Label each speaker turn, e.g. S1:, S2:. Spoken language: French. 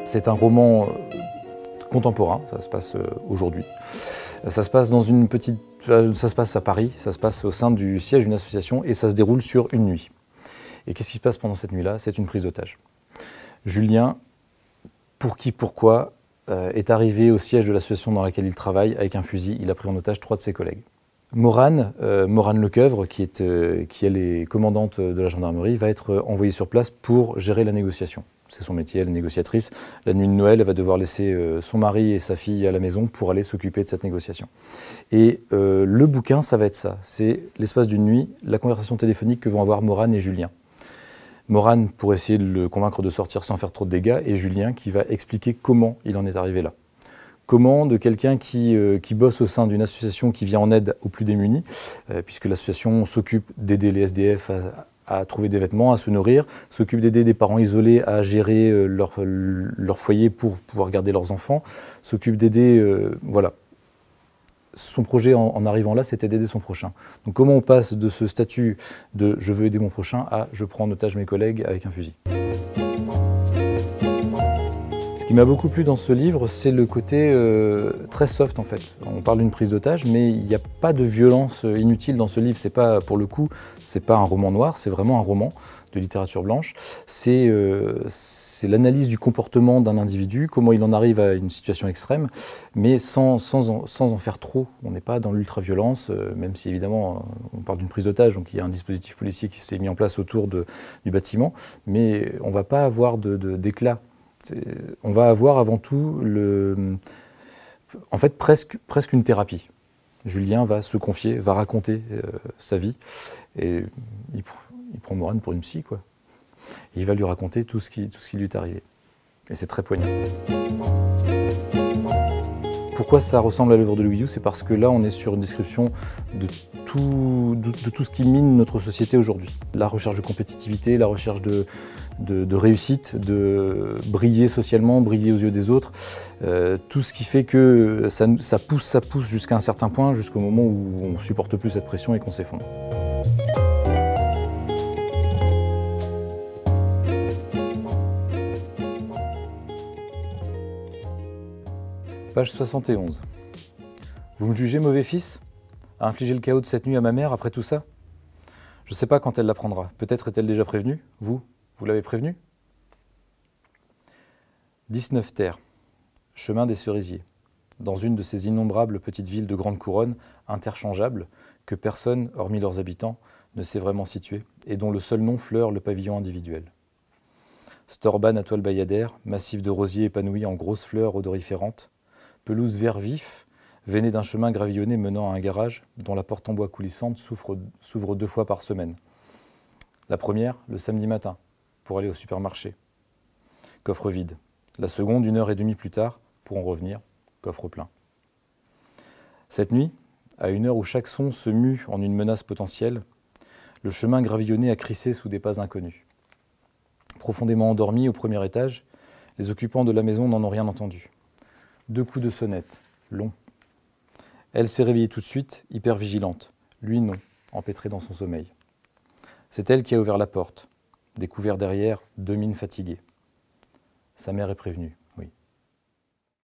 S1: C'est un roman contemporain, ça se passe aujourd'hui. Ça se passe dans une petite... Ça se passe à Paris, ça se passe au sein du siège d'une association et ça se déroule sur une nuit. Et qu'est-ce qui se passe pendant cette nuit-là? C'est une prise d'otage. Julien, pour qui, pourquoi, est arrivé au siège de l'association dans laquelle il travaille avec un fusil. Il a pris en otage 3 de ses collègues. Morane Lecoeuvre, qui elle est commandante de la gendarmerie, va être envoyée sur place pour gérer la négociation. C'est son métier, elle est négociatrice. La nuit de Noël, elle va devoir laisser son mari et sa fille à la maison pour aller s'occuper de cette négociation. Et le bouquin, ça va être ça. C'est l'espace d'une nuit, la conversation téléphonique que vont avoir Morane et Julien. Morane pour essayer de le convaincre de sortir sans faire trop de dégâts, et Julien qui va expliquer comment il en est arrivé là. Comment de quelqu'un qui bosse au sein d'une association qui vient en aide aux plus démunis, puisque l'association s'occupe d'aider les SDF à trouver des vêtements, à se nourrir, s'occupe d'aider des parents isolés à gérer leur foyer pour pouvoir garder leurs enfants, s'occupe d'aider, voilà. Son projet en arrivant là, c'était d'aider son prochain. Donc comment on passe de ce statut de « je veux aider mon prochain » à « je prends en otage mes collègues avec un fusil ». Ce qui m'a beaucoup plu dans ce livre, c'est le côté très soft en fait. On parle d'une prise d'otage, mais il n'y a pas de violence inutile dans ce livre. C'est pas, pour le coup, c'est pas un roman noir, c'est vraiment un roman de littérature blanche. C'est l'analyse du comportement d'un individu, comment il en arrive à une situation extrême, mais sans en faire trop. On n'est pas dans l'ultra-violence, même si évidemment on parle d'une prise d'otage, donc il y a un dispositif policier qui s'est mis en place autour du bâtiment, mais on ne va pas avoir d'éclat. On va avoir avant tout, en fait, presque une thérapie. Julien va se confier, va raconter sa vie, et il prend Morane pour une psy, quoi. Et il va lui raconter tout ce qui lui est arrivé. Et c'est très poignant. Pourquoi ça ressemble à l'œuvre de Louis Hue? C'est parce que là, on est sur une description de tout ce qui mine notre société aujourd'hui. La recherche de compétitivité, la recherche de réussite, de briller socialement, briller aux yeux des autres. Tout ce qui fait que ça pousse jusqu'à un certain point, jusqu'au moment où on ne supporte plus cette pression et qu'on s'effondre. Page 71. Vous me jugez mauvais fils à infliger le chaos de cette nuit à ma mère après tout ça? Je ne sais pas quand elle l'apprendra. Peut-être est-elle déjà prévenue? Vous l'avez prévenue? 19 terre, chemin des Cerisiers, dans une de ces innombrables petites villes de grande couronne, interchangeables, que personne, hormis leurs habitants, ne sait vraiment situer, et dont le seul nom fleure le pavillon individuel. Storban à toile bayadère, massif de rosiers épanouis en grosses fleurs odoriférantes, pelouse vert vif, veinée d'un chemin gravillonné menant à un garage dont la porte en bois coulissante s'ouvre 2 fois par semaine. La première, le samedi matin, pour aller au supermarché. Coffre vide. La seconde, 1h30 plus tard, pour en revenir, coffre plein. Cette nuit, à une heure où chaque son se mue en une menace potentielle, le chemin gravillonné a crissé sous des pas inconnus. Profondément endormis au premier étage, les occupants de la maison n'en ont rien entendu. 2 coups de sonnette, longs. Elle s'est réveillée tout de suite, hyper vigilante. Lui non, empêtré dans son sommeil. C'est elle qui a ouvert la porte, découvert derrière 2 mines fatiguées. Sa mère est prévenue.